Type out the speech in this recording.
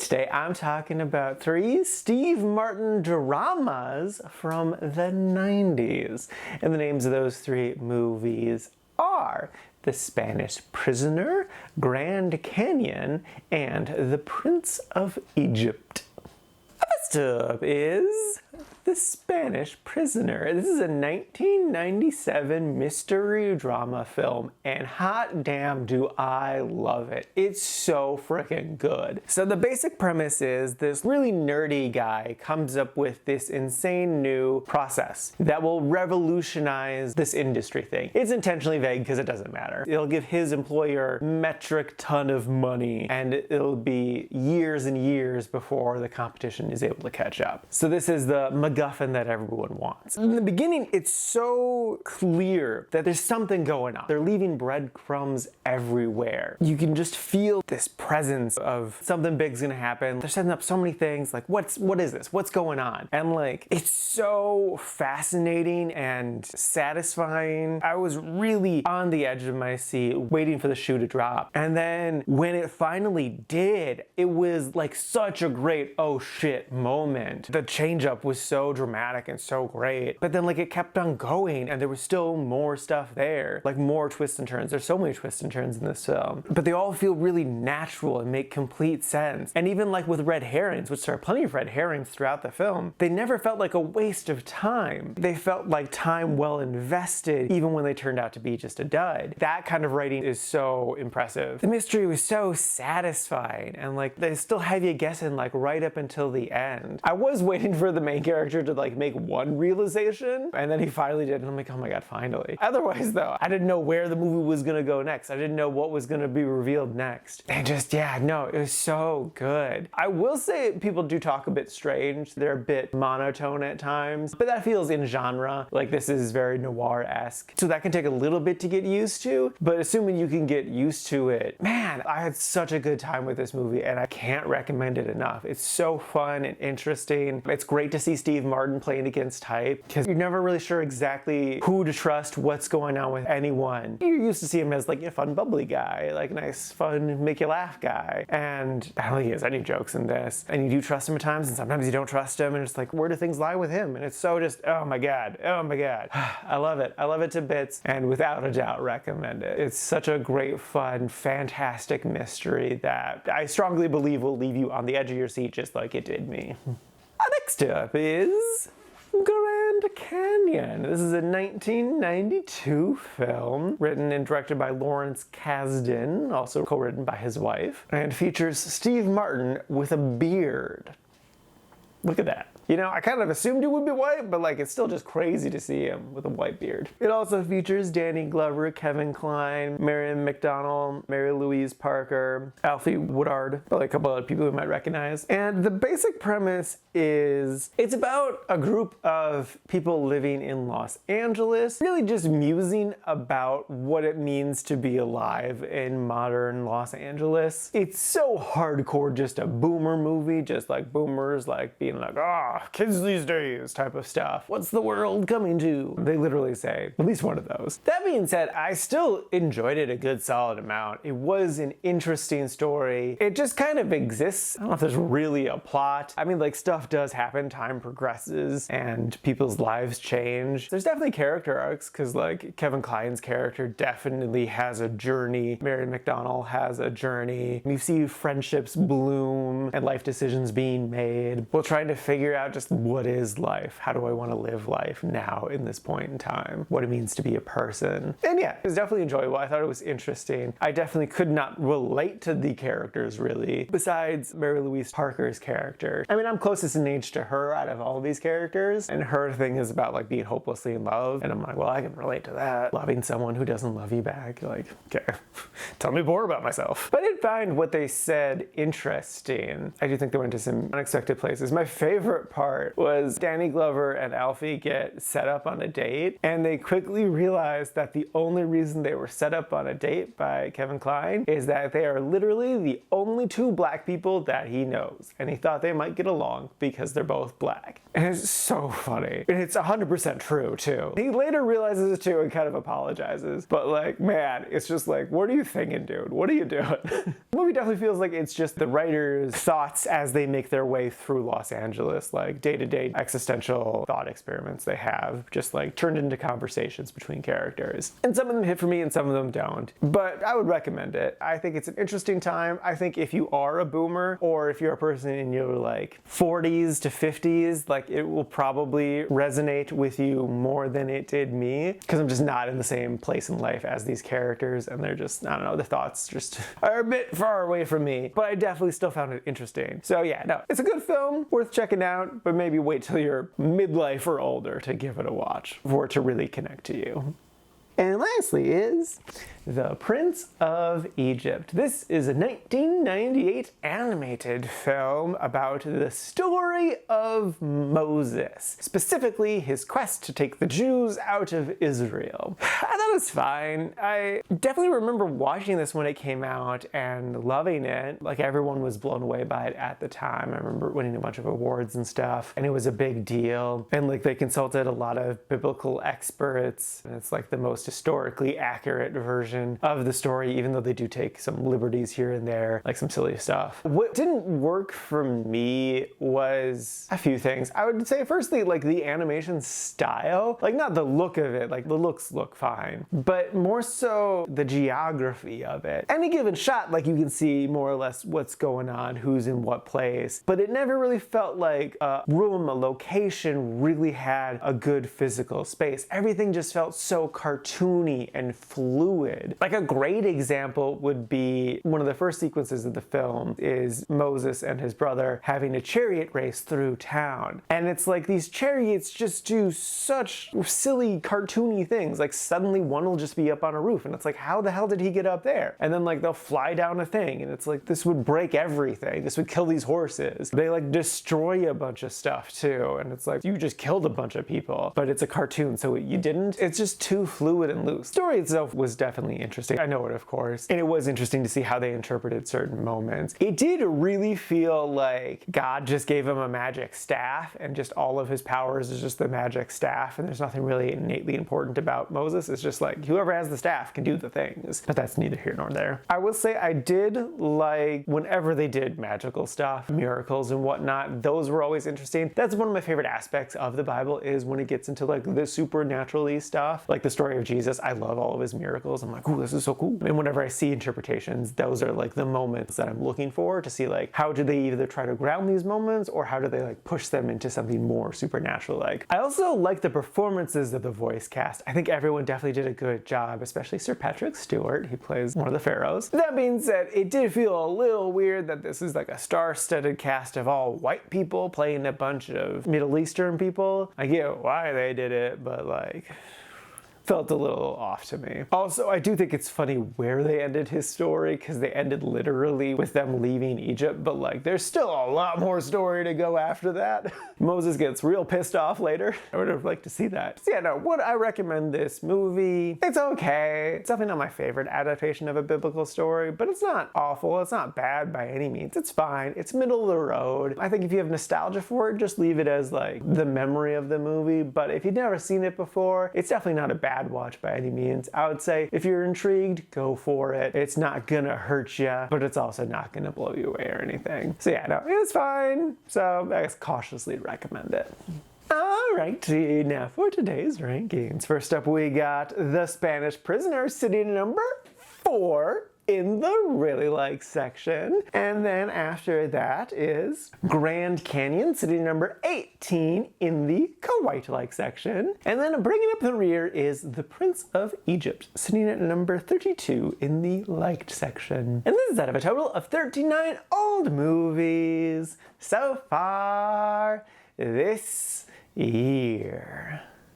today I'm talking about 3 Steve Martin dramas from the 90s. And the names of those 3 movies are The Spanish Prisoner, Grand Canyon, and The Prince of Egypt. First up is The Spanish Prisoner. This is a 1997 mystery drama film, and hot damn do I love it. It's so freaking good. So the basic premise is this really nerdy guy comes up with this insane new process that will revolutionize this industry thing. It's intentionally vague because it doesn't matter. It'll give his employer metric ton of money, and it'll be years and years before the competition is able to catch up. So this is the MacGuffin that everyone wants. In the beginning, it's so clear that there's something going on. They're leaving breadcrumbs everywhere. You can just feel this presence of something big's gonna happen. They're setting up so many things, like what is this? What's going on? And like, it's so fascinating and satisfying. I was really on the edge of my seat waiting for the shoe to drop. And then when it finally did, it was like such a great oh shit moment. The change up was so dramatic and so great, but then like it kept on going and there was still more stuff there, like more twists and turns. There's so many twists and turns in this film, but they all feel really natural and make complete sense. And even like with red herrings, which there are plenty of red herrings throughout the film, they never felt like a waste of time. They felt like time well invested, even when they turned out to be just a dud. That kind of writing is so impressive. The mystery was so satisfying, and like they still have you guessing like right up until the end. I was waiting for the main character to like make one realization, and then he finally did, and I'm like, oh my god, finally. Otherwise though, I didn't know where the movie was gonna go next. I didn't know what was gonna be revealed next. And just, yeah, no, it was so good. I will say people do talk a bit strange. They're a bit monotone at times, but that feels in genre. Like this is very noir-esque. So that can take a little bit to get used to, but assuming you can get used to it, man, I had such a good time with this movie and I can't recommend it enough. It's so fun and interesting. It's great to see Steve Martin playing against type because you're never really sure exactly who to trust, what's going on with anyone. You're used to see him as like a fun, bubbly guy, like nice, fun, make you laugh guy. And I don't think he has any jokes in this. And you do trust him at times, and sometimes you don't trust him, and it's like, where do things lie with him? And it's so just, oh my god, oh my god. I love it. I love it to bits, and without a doubt recommend it. It's such a great, fun, fantastic mystery that I strongly believe will leave you on the edge of your seat just like it did me. Next up is Grand Canyon. This is a 1992 film written and directed by Lawrence Kasdan, also co-written by his wife, and features Steve Martin with a beard. Look at that. You know, I kind of assumed it would be white, but like it's still just crazy to see him with a white beard. It also features Danny Glover, Kevin Kline, Marion McDonald, Mary Louise Parker, Alfie Woodard, probably a couple other people we might recognize. And the basic premise is it's about a group of people living in Los Angeles, really just musing about what it means to be alive in modern Los Angeles. It's so hardcore, just a boomer movie, just like boomers like being like, kids these days type of stuff. What's the world coming to? They literally say at least one of those. That being said, I still enjoyed it a good solid amount. It was an interesting story. It just kind of exists. I don't know if there's really a plot. I mean, like stuff does happen, time progresses, and people's lives change. There's definitely character arcs, because like Kevin Kline's character definitely has a journey. Mary McDonald has a journey. You see friendships bloom and life decisions being made. We're trying to figure out just what is life? How do I want to live life now in this point in time? What it means to be a person. And yeah, it was definitely enjoyable. I thought it was interesting. I definitely could not relate to the characters really, besides Mary Louise Parker's character. I mean, I'm closest in age to her out of all of these characters, and her thing is about like being hopelessly in love, and I'm like, well, I can relate to that. Loving someone who doesn't love you back. Like, okay, tell me more about myself. But I did find what they said interesting. I do think they went to some unexpected places. My favorite part was Danny Glover and Alfie get set up on a date, and they quickly realize that the only reason they were set up on a date by Kevin Kline is that they are literally the only two black people that he knows, and he thought they might get along because they're both black. And it's so funny. And it's 100% true, too. He later realizes it, too, and kind of apologizes. But, like, man, it's just like, what are you thinking, dude? What are you doing? The movie definitely feels like it's just the writers' thoughts as they make their way through Los Angeles, like day-to-day existential thought experiments they have, just like turned into conversations between characters. And some of them hit for me and some of them don't. But I would recommend it. I think it's an interesting time. I think if you are a boomer, or if you're a person in your like 40s to 50s, like it will probably resonate with you more than it did me, because I'm just not in the same place in life as these characters, and they're just, I don't know, the thoughts just are a bit far away from me, but I definitely still found it interesting. So yeah, no, it's a good film, worth checking out, but maybe wait till you're midlife or older to give it a watch for it to really connect to you. And lastly is The Prince of Egypt. This is a 1998 animated film about the story of Moses, specifically his quest to take the Jews out of Israel. I thought it was fine. I definitely remember watching this when it came out and loving it. Like, everyone was blown away by it at the time. I remember winning a bunch of awards and stuff, and it was a big deal. And like, they consulted a lot of biblical experts, and it's like the most historically accurate version of the story, even though they do take some liberties here and there, like some silly stuff. What didn't work for me was a few things. I would say firstly, like the animation style, like not the look of it, like the looks look fine, but more so the geography of it. Any given shot, like you can see more or less what's going on, who's in what place, but it never really felt like a room, a location really had a good physical space. Everything just felt so cartoony and fluid. Like a great example would be one of the first sequences of the film is Moses and his brother having a chariot race through town. And it's like these chariots just do such silly cartoony things. Like suddenly one will just be up on a roof and it's like, how the hell did he get up there? And then like they'll fly down a thing and it's like, this would break everything. This would kill these horses. They like destroy a bunch of stuff too. And it's like, you just killed a bunch of people, but it's a cartoon, so you didn't. It's just too fluid and loose. The story itself was definitely interesting. I know it, of course. And it was interesting to see how they interpreted certain moments. It did really feel like God just gave him a magic staff and just all of his powers is just the magic staff, and there's nothing really innately important about Moses. It's just like whoever has the staff can do the things. But that's neither here nor there. I will say I did like whenever they did magical stuff, miracles and whatnot, those were always interesting. That's one of my favorite aspects of the Bible is when it gets into like the supernaturally stuff, like the story of Jesus. I love all of his miracles. I'm like, ooh, this is so cool. And whenever I see interpretations, those are like the moments that I'm looking for to see like, how do they either try to ground these moments or how do they like push them into something more supernatural like. I also like the performances of the voice cast. I think everyone definitely did a good job, especially Sir Patrick Stewart. He plays one of the pharaohs. That being said, it did feel a little weird that this is like a star-studded cast of all white people playing a bunch of Middle Eastern people. I get why they did it, but like, felt a little off to me. Also, I do think it's funny where they ended his story, because they ended literally with them leaving Egypt, but like there's still a lot more story to go after that. Moses gets real pissed off later. I would have liked to see that. So yeah, no, would I recommend this movie? It's okay. It's definitely not my favorite adaptation of a biblical story, but it's not awful. It's not bad by any means. It's fine. It's middle of the road. I think if you have nostalgia for it, just leave it as like the memory of the movie, but if you've never seen it before, it's definitely not a bad watch by any means. I would say if you're intrigued, go for it. It's not gonna hurt you, but it's also not gonna blow you away or anything. So yeah, no, it's fine. So I guess cautiously recommend it. Alrighty, now for today's rankings. First up, we got The Spanish Prisoner sitting number 4 in the really like section. And then after that is Grand Canyon sitting number 18 in the quite like section. And then bringing up the rear is The Prince of Egypt sitting at number 32 in the liked section. And this is out of a total of 39 old movies so far this year.